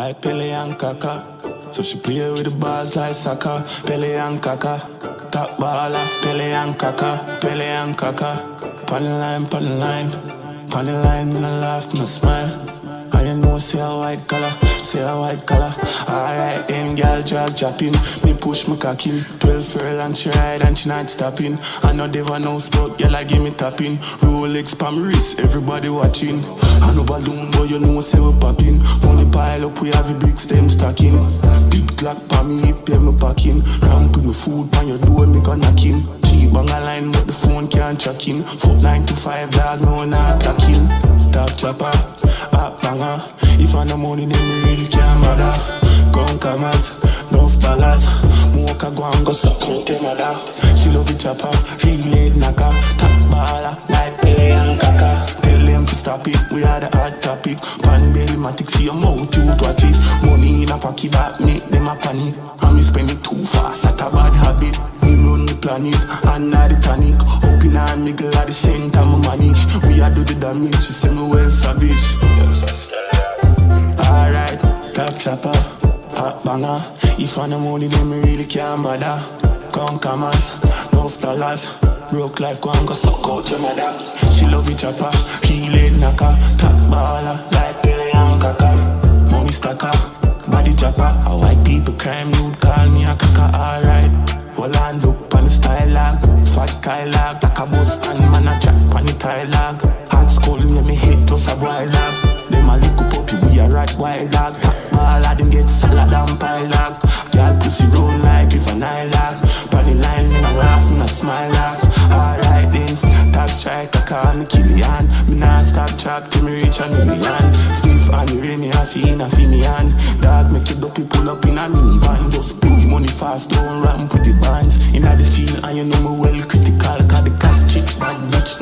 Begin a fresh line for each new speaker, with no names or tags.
like Pele and Kaka. So she play with the bars like soccer, Pele and Kaka. Top Balla, Pele and Kaka, Pele and Kaka. Pon the line, pon the line, pon the line, me no laugh, me no smile. And you know, say a white color, say a white color. Alright, then girl just dropping. Me push my cocky, 12 furl and she ride and she not stopping. I know they want no spot, girl I give me tapping. Rolex pa me wrist, everybody watching. I know balloon, but you know say we popping. Money pile up, we have a big stem stacking. Big clock pa me hip, yeah me packing. Ramp with me food pan your door, me gonna knock in. Bang a line, but the phone can't track in. Foot 9 to 5, dog, no not attacking. Top chopper, hot banger. If I no money, then me really can't bother. Gun commas, enough dollars. Mocha go and go suck out them mother. She love the chopper, real head knocker. Top Balla, like Pele and Kaka. Tell them to stop it, we are the hot topic. Pan belly matic, see your mouth, you watch it. Money in a pocket, that make them a panic. And me spend it too fast, that's a bad habit. Me run the planet, and not the tonic. Up in her middle at the center, me manage. We a do the damage, she say me well savage. Alright, top chopper, hot banger. If I no money, then me really can't bother. Come commas, enough dollars. Broke life, go and go suck out your mother. She love each chopper, real head knocker. Top Balla, like Pele and Kaka. Money stacker, body chopper. A white people crime, you'd call me a kaka. Alright. Well, I look on the style lag. Fat guy lag, like a bus and man a chat on the tile lag. Hard skull near me hit plus a boy lag. Them a little puppy, we a rat wild lag. Top Balla, them get salad and pile lag. Girl pussy round like if a Nile lag. Panny line, me a laugh, me a smile lag. Alright then, tag strike a car, me kill yan. Me nah stop chop till me reach a million. Spliff and the rain, me a fi in a fi me hand. Dog make you dopey pull up in a minivan. Just blow money fast, don't ramp with the bands. In the field and you know me well critical. Cause the cat chick bad bitch,